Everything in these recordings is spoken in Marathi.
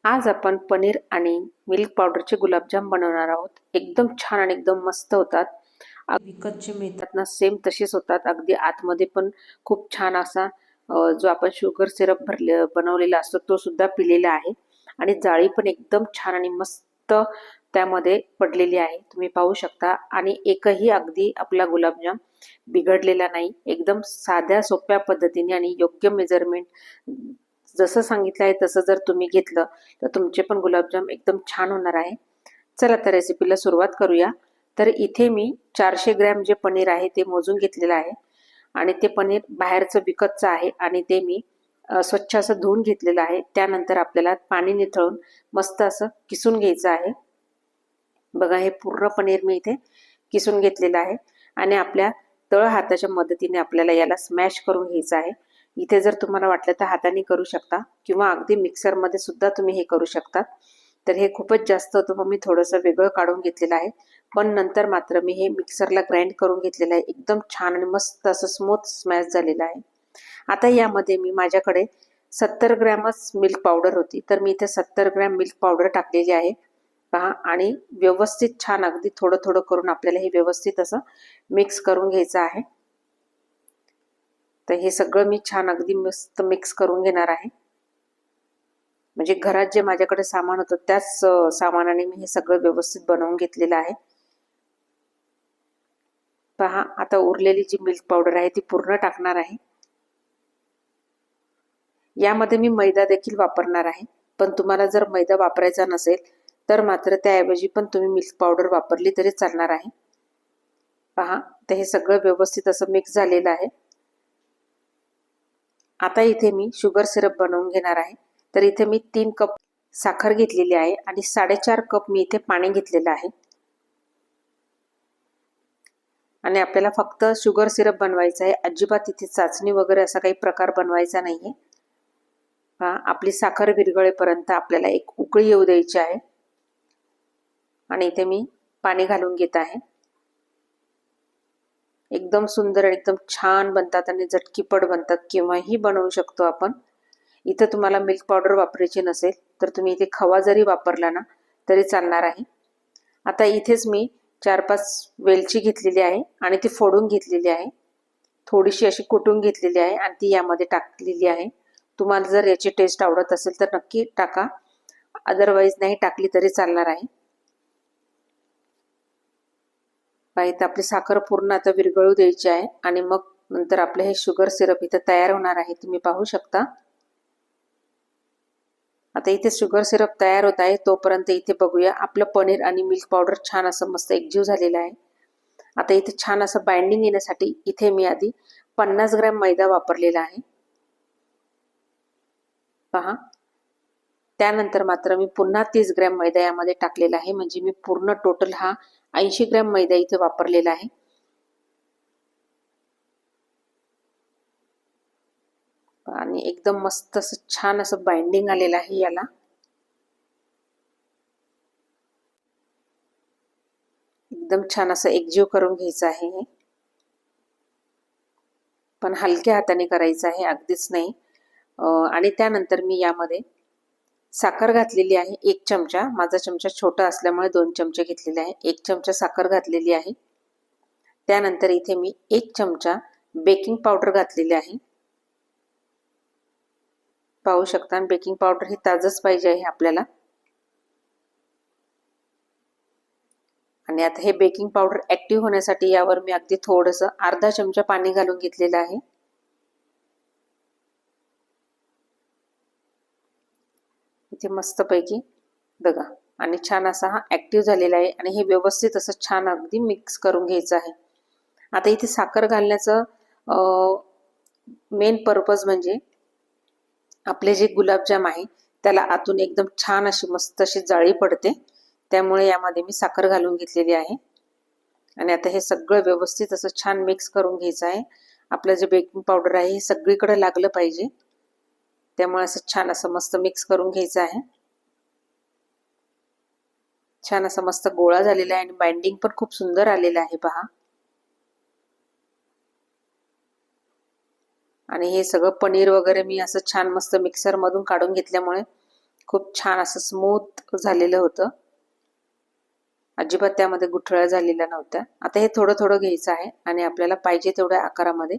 आज आपण पनीर आणि मिल्क पावडरचे गुलाबजाम बनवणार आहोत। एकदम छान आणि एकदम मस्त होतात। विकत जे मिळतात ना सेम तसेच होतात। अगदी आतमध्ये पण खूप छान असा जो आपण शुगर सिरप बनवलेला असतो तो सुद्धा पिलेला आहे आणि जाळी पण एकदम छान आणि मस्त त्यामध्ये पडलेली आहे, तुम्ही पाहू शकता। आणि एकही अगदी आपला गुलाबजाम बिघडलेला नाही। एकदम साध्या सोप्या पद्धतीने आणि योग्य मेजरमेंट जसं सांगितलं आहे तसं जर तुम्ही घेतलं तर तुमचे पण गुलाबजाम एकदम छान होणार आहे। चला तर रेसिपीला सुरुवात करूया। तर इथे मी 400 ग्रॅम जे पनीर आहे ते मोजून घेतलेलं आहे आणि ते पनीर बाहेरचं विकतचं आहे आणि ते मी स्वच्छ असं धुवून घेतलेलं आहे। त्यानंतर आपल्याला पाणी निथळून मस्त असं किसून घ्यायचं आहे। बघा हे पूर्ण पनीर मी इथे किसून घेतलेलं आहे आणि आपल्या तळ हाताच्या मदतीने आपल्याला याला स्मॅश करून घ्यायचं आहे। इथे जर तुम्हाला वाटलं तर हाताने करू शकता किंवा अगदी मिक्सर मध्ये सुद्धा तुम्ही हे करू शकता। तर हे खूपच जास्त होतं मग मी थोडंसं वेगळं काढून घेतलेलं आहे, पण नंतर मात्र मी हे मिक्सरला ग्राइंड करून घेतलेलं आहे। एकदम छान आणि मस्त असं स्मूथ स्मॅश झालेलं आहे। आता यामध्ये मी माझ्याकडे 70 ग्रॅमच मिल्क पावडर होती, तर मी इथे 70 ग्रॅम मिल्क पावडर टाकलेली आहे पहा। आणि व्यवस्थित छान अगदी थोडं थोडं करून आपल्याला हे व्यवस्थित असं मिक्स करून घ्यायचं आहे। तर हे सगळं मी छान अगदी मस्त मिक्स करून घेणार आहे। म्हणजे घरात जे माझ्याकडे सामान होतं त्याच सामानाने मी हे सगळं व्यवस्थित बनवून घेतलेलं आहे। पहा आता उरलेली जी मिल्क पावडर आहे ती पूर्ण टाकणार आहे। यामध्ये मी मैदा देखील वापरणार आहे, पण तुम्हाला जर मैदा वापरायचा नसेल तर मात्र त्याऐवजी पण तुम्ही मिल्क पावडर वापरली तरी चालणार आहे। पहा तर हे सगळं व्यवस्थित असं मिक्स झालेलं आहे। आता इथे मी शुगर सिरप बनवून घेणार आहे। तर इथे मी 3 कप साखर घेतलेली आहे आणि 4.5 कप मी इथे पाणी घेतलेलं आहे। आणि आपल्याला फक्त शुगर सिरप बनवायचं आहे, अजिबात इथे चाचणी वगैरे असा काही प्रकार बनवायचा नाहीये। आपली साखर विरघळेपर्यंत आपल्याला एक उकळी येऊ द्यायची आहे आणि इथे मी पाणी घालून घेत आहे। एकदम सुंदर आणि एकदम छान बनतात आणि झटकीपट बनतात, केव्हाही बनवू शकतो आपण। इथे तुम्हाला मिल्क पावडर वापरायची नसेल तर तुम्ही इथे खवा जरी वापरला ना तरी चालणार आहे। आता इथेच मी 4-5 वेलची घेतलेली आहे आणि ती फोडून घेतलेली आहे, थोडीशी अशी कुटून घेतलेली आहे आणि ती यामध्ये टाकलेली आहे। तुम्हाला जर याची टेस्ट आवडत असेल तर नक्की टाका, अदरवाईज नाही टाकली तरी चालणार आहे। पाहिजे आपली साखर पूर्ण आता विरघळू द्यायची आहे आणि मग नंतर आपले हे शुगर सिरप इथे तयार होणार आहे, तुम्ही पाहू शकता। आता इथे शुगर सिरप तयार होत आहे, तोपर्यंत इथे बघूया आपलं पनीर आणि मिल्क पावडर छान असं मस्त एकजीव झालेलं आहे। आता इथे छान असं बाइंडिंग येण्यासाठी इथे मी आधी 50 ग्रॅम मैदा वापरलेला आहे पहा। त्यानंतर मात्र मी पुन्हा 30 ग्रॅम मैदा यामध्ये टाकलेला आहे, म्हणजे मी पूर्ण टोटल हा 80 ग्रॅम मैदा इथे वापरलेला आहे। आणि एकदम मस्त असं छान असं बाइंडिंग आलेलं आहे याला। एकदम छान असं एकजीव करून घ्यायचं आहे हे, पण हलक्या हाताने करायचं आहे, अगदीच नाही। आणि त्यानंतर मी यामध्ये साखर घातलेली आहे 1 चमचा, माझा चमचा छोटा असल्यामुळे 2 चमचे घेतलेले आहे। 1 चमचा साखर घातलेली आहे। त्यानंतर इथे मी 1 चमचा बेकिंग पावडर घातलेली आहे, पाहू शकता। आणि बेकिंग पावडर हे ताजंच पाहिजे आहे आपल्याला। आणि आता हे बेकिंग पावडर ऍक्टिव्ह होण्यासाठी यावर मी अगदी थोडंसं अर्धा चमचा पाणी घालून घेतलेलं आहे। इथे मस्तपैकी बघा आणि छान असा हा ऍक्टिव्ह झालेला आहे आणि हे व्यवस्थित असं छान अगदी मिक्स करून घ्यायचं आहे। आता इथे साखर घालण्याचं मेन पर्पज म्हणजे आपले जे गुलाबजाम आहे त्याला आतून एकदम छान अशी मस्त अशी जाळी पडते, त्यामुळे यामध्ये मी साखर घालून घेतलेली आहे। आणि आता हे सगळं व्यवस्थित असं छान मिक्स करून घ्यायचं आहे। आपलं जे बेकिंग पावडर आहे हे सगळीकडे लागलं पाहिजे, त्यामुळे असं छान असं मस्त मिक्स करून घ्यायचं आहे। छान असा मस्त गोळा झालेला आहे आणि बाइंडिंग पण खूप सुंदर आलेलं आहे पहा। आणि हे सगळं पनीर वगैरे मी असं छान मस्त मिक्सर मधून काढून घेतल्यामुळे खूप छान असं स्मूथ झालेलं होतं, अजिबात त्यामध्ये गुठळ्या झालेल्या नव्हत्या. आता हे थोडं थोडं घ्यायचं आहे आणि आपल्याला पाहिजे तेवढ्या आकारामध्ये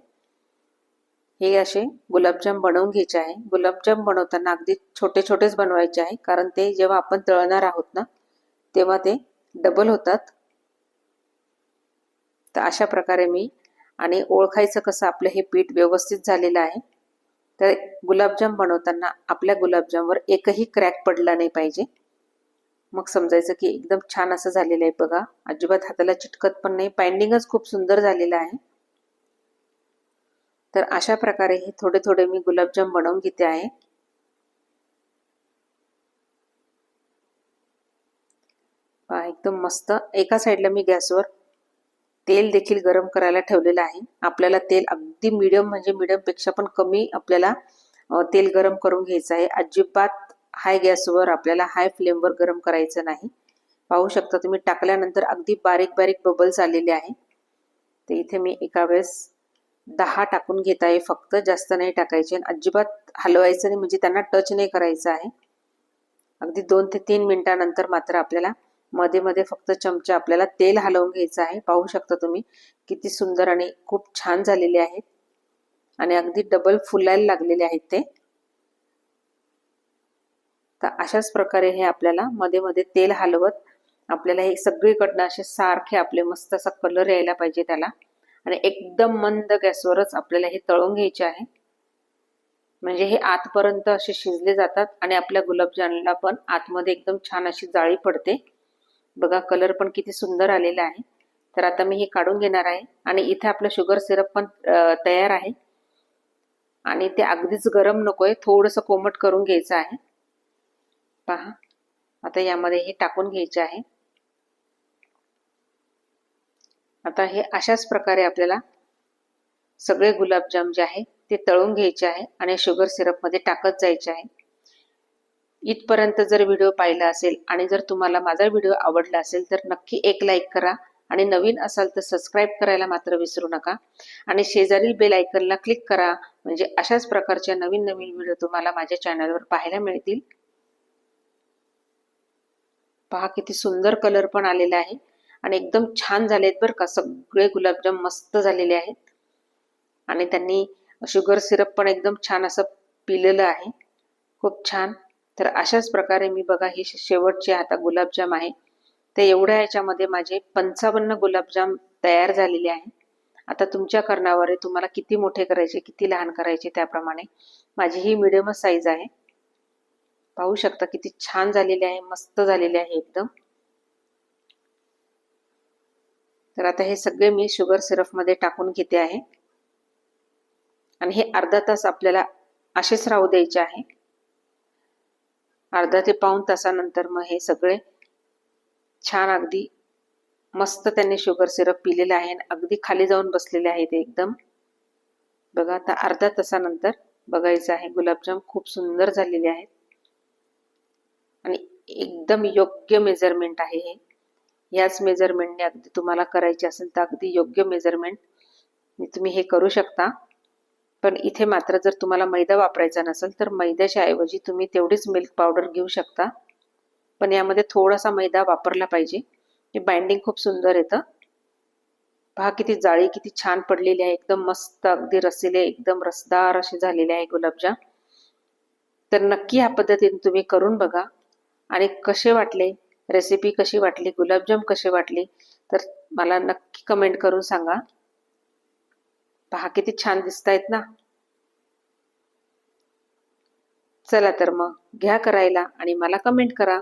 हे असे गुलाबजाम बनवून घ्यायचे आहे. गुलाबजाम बनवताना अगदी छोटे छोटेच बनवायचे आहे, कारण ते जेव्हा आपण तळणार आहोत ना तेव्हा ते डबल होतात. तर अशा प्रकारे मी आणि ओळखायचं कसं आपलं हे पीठ व्यवस्थित झालेलं आहे. तर गुलाबजाम बनवताना आपल्या गुलाबजामवर एकही क्रॅक पडला नाही पाहिजे. मग समजायचं की एकदम छान असं झालेलं आहे बघा. अजिबात हाताला चिटकत पण नाही, बाइंडिंगच खूप सुंदर झालेलं आहे. तर अशा प्रकारे हे थोडे थोडे मी गुलाबजाम बनवून घेते आहे. एकदम मस्त. एका साईडला मी गॅसवर तेल देखील गरम करायला ठेवलेलं आहे. आपल्याला तेल अगदी मीडियम म्हणजे मीडियम पेक्षा पण कमी आपल्याला तेल गरम करून घ्यायचं आहे. अजिबात हाय गॅसवर आपल्याला हाय फ्लेमवर गरम करायचं नाही. पाहू शकता तुम्ही टाकल्यानंतर अगदी बारीक बारीक बबल्स आलेले आहे. तर इथे मी एका वेळेस 10 टाकून घेत आहे फक्त, जास्त नाही टाकायचे. अजिबात हलवायचं नाही, म्हणजे त्यांना टच नाही करायचं आहे. अगदी 2 ते 3 मिनिटानंतर मात्र आपल्याला मध्ये मध्ये फक्त चमचा आपल्याला तेल हलवून घ्यायचं आहे. पाहू शकता तुम्ही किती सुंदर आणि खूप छान झालेले आहेत आणि अगदी डबल फुलायला लागलेले आहेत ते. तर अशाच प्रकारे हे आपल्याला मध्ये मध्ये तेल हलवत आपल्याला हे सगळीकडनं असे सारखे आपले मस्त असा कलर यायला पाहिजे त्याला, आणि एकदम मंद गॅसवरच आपल्याला हे तळून घ्यायचे आहे. म्हणजे हे आतपर्यंत असे शिजले जातात आणि आपल्या गुलाबजामला पण आतमध्ये एकदम छान अशी जाळी पडते. बघा कलर पण किती सुंदर आलेला आहे. तर आता मी हे काढून घेणार आहे आणि इथे आपलं शुगर सिरप पण तयार आहे आणि ते अगदीच गरम नकोय, थोडंसं कोमट करून घ्यायचं आहे. पहा आता यामध्ये हे टाकून घ्यायचे आहे. आता हे अशाच प्रकारे आपल्याला सगळे गुलाबजाम जे आहे ते तळून घ्यायचे आहे आणि शुगर सिरपमध्ये टाकत जायचे आहे. इथपर्यंत जर व्हिडिओ पाहिला असेल आणि जर तुम्हाला माझा व्हिडिओ आवडला असेल तर नक्की एक लाईक करा आणि नवीन असाल तर सबस्क्राईब करायला मात्र विसरू नका आणि शेजारील बेल आयकॉनला क्लिक करा, म्हणजे अशाच प्रकारच्या नवीन नवीन व्हिडिओ तुम्हाला माझ्या चॅनलवर पाहायला मिळतील. पहा किती सुंदर कलर पण आलेला आहे आणि एकदम छान झालेत बरं का. सगळे गुलाबजाम मस्त झालेले आहेत आणि त्यांनी शुगर सिरप पण एकदम छान असं पिलेलं आहे, खूप छान. तर अशाच प्रकारे मी बघा ही शेवटचे आता गुलाबजाम आहे ते एवढ्या याच्यामध्ये माझे 55 गुलाबजाम तयार झालेले आहे. आता तुमच्या करण्यावर आहे, तुम्हाला किती मोठे करायचे किती लहान करायचे त्याप्रमाणे. माझी ही मीडियम साईज आहे. पाहू शकता किती छान झालेले आहे, मस्त झालेले आहे एकदम. तर आता हे सगळे मी शुगर सिरप मध्ये टाकून घेते आहे आणि हे अर्धा तास आपल्याला असेच राहू द्यायचे आहे. अर्धा ते पाऊण तासानंतर मग हे सगळे छान अगदी मस्त त्यांनी शुगर सिरप पिलेले आहे आणि अगदी खाली जाऊन बसलेले आहे ते एकदम. बघा आता अर्धा तासानंतर बघायचं आहे, गुलाबजाम खूप सुंदर झालेले आहेत आणि एकदम योग्य मेजरमेंट आहे हे. याच मेजरमेंटने अगदी तुम्हाला करायचे असेल तर अगदी योग्य मेजरमेंट तुम्ही हे करू शकता. पण इथे मात्र जर तुम्हाला मैदा वापरायचा नसेल तर मैद्याच्या ऐवजी तुम्ही तेवढीच मिल्क पावडर घेऊ शकता, पण यामध्ये थोडासा मैदा वापरला पाहिजे. हे बाइंडिंग खूप सुंदर येतं. पहा किती जाळी किती छान पडलेली आहे, एकदम मस्त अगदी रसिले एकदम रसदार असे झालेले आहे गुलाबजाम. तर नक्की या पद्धतीने तुम्ही करून बघा आणि कसे वाटले, रेसिपी कशी वाटली, गुलाबजाम कसे वाटले तर मला नक्की कमेंट करून सांगा. पहा किती छान दिसतायत ना. चला तर मग घ्या करायला आणि मला कमेंट करा.